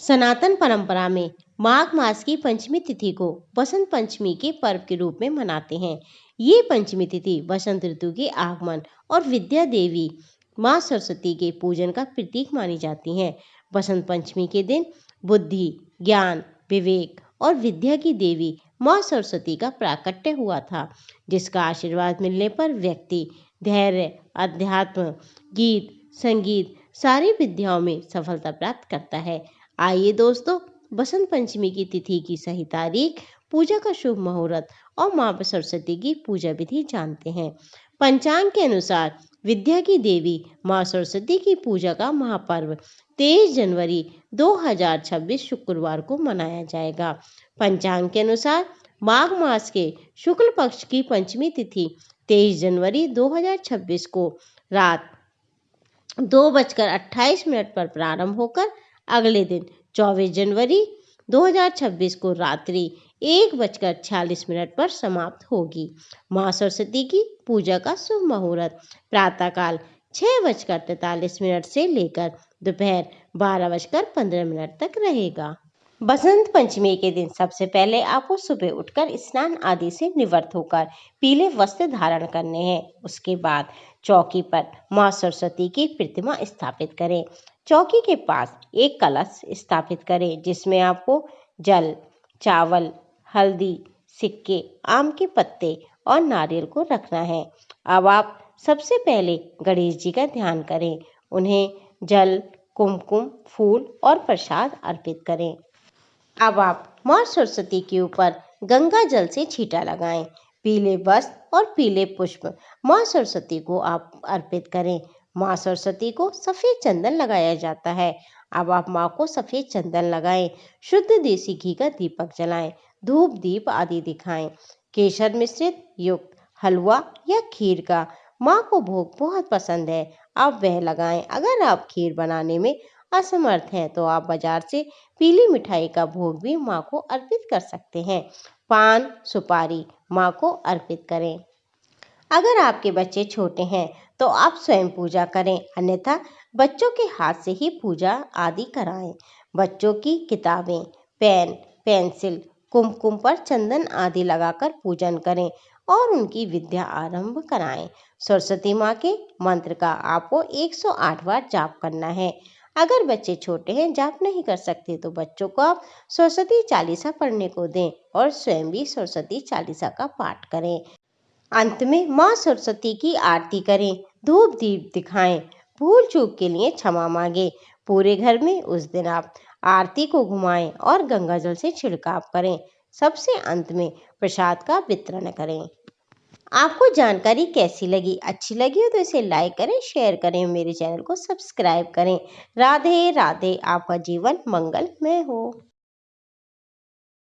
सनातन परंपरा में माघ मास की पंचमी तिथि को बसंत पंचमी के पर्व के रूप में मनाते हैं। ये पंचमी तिथि बसंत ऋतु के आगमन और विद्या देवी माँ सरस्वती के पूजन का प्रतीक मानी जाती है। बसंत पंचमी के दिन बुद्धि, ज्ञान, विवेक और विद्या की देवी माँ सरस्वती का प्राकट्य हुआ था, जिसका आशीर्वाद मिलने पर व्यक्ति धैर्य, अध्यात्म, गीत, संगीत सारी विद्याओं में सफलता प्राप्त करता है। आइए दोस्तों, बसंत पंचमी की तिथि की सही तारीख, पूजा का शुभ मुहूर्त और माँ सरस्वती की पूजा विधि जानते हैं। पंचांग के अनुसार विद्या की देवी माँ सरस्वती की पूजा का महापर्व 23 जनवरी 2026 शुक्रवार को मनाया जाएगा। पंचांग के अनुसार माघ मास के शुक्ल पक्ष की पंचमी तिथि 23 जनवरी 2026 को रात 2:28 पर प्रारंभ होकर अगले दिन 24 जनवरी 2026 को रात्रि 1:46 पर समाप्त होगी। माँ सरस्वती की पूजा का शुभ मुहूर्त प्रातःकाल 6:43 से लेकर दोपहर 12:15 तक रहेगा। बसंत पंचमी के दिन सबसे पहले आपको सुबह उठकर स्नान आदि से निवृत्त होकर पीले वस्त्र धारण करने हैं। उसके बाद चौकी पर माँ सरस्वती की प्रतिमा स्थापित करें। चौकी के पास एक कलश स्थापित करें, जिसमें आपको जल, चावल, हल्दी, सिक्के, आम के पत्ते और नारियल को रखना है। अब आप सबसे पहले गणेश जी का ध्यान करें। उन्हें जल, कुमकुम, फूल और प्रसाद अर्पित करें। अब आप माँ सरस्वती के ऊपर गंगा जल से छींटा लगाएं। पीले वस्त्र और पीले पुष्प माँ सरस्वती को आप अर्पित करें। माँ सरस्वती को सफेद चंदन लगाया जाता है। अब आप माँ को सफेद चंदन लगाएं। शुद्ध देसी घी का दीपक जलाएं। धूप दीप आदि दिखाएं। केसर मिश्रित युक्त हलवा या खीर का माँ को भोग बहुत पसंद है, आप वह लगाएं। अगर आप खीर बनाने में असमर्थ हैं तो आप बाजार से पीली मिठाई का भोग भी माँ को अर्पित कर सकते हैं। पान, सुपारी माँ को अर्पित करें। अगर आपके बच्चे छोटे हैं तो आप स्वयं पूजा करें, अन्यथा बच्चों के हाथ से ही पूजा आदि कराएं। बच्चों की किताबें, पेन, पेंसिल, कुमकुम पर चंदन आदि लगाकर पूजन करें और उनकी विद्या आरंभ कराएं। सरस्वती माँ के मंत्र का आपको 108 बार जाप करना है। अगर बच्चे छोटे हैं, जाप नहीं कर सकते, तो बच्चों को आप सरस्वती चालीसा पढ़ने को दें और स्वयं भी सरस्वती चालीसा का पाठ करें। अंत में माँ सरस्वती की आरती करें, धूप दीप दिखाएं, भूल चूक के लिए क्षमा मांगे। पूरे घर में उस दिन आप आरती को घुमाएं और गंगा जल से छिड़काव करें। सबसे अंत में प्रसाद का वितरण करें। आपको जानकारी कैसी लगी? अच्छी लगी हो तो इसे लाइक करें, शेयर करें, मेरे चैनल को सब्सक्राइब करें। राधे राधे। आपका जीवन मंगलमय हो।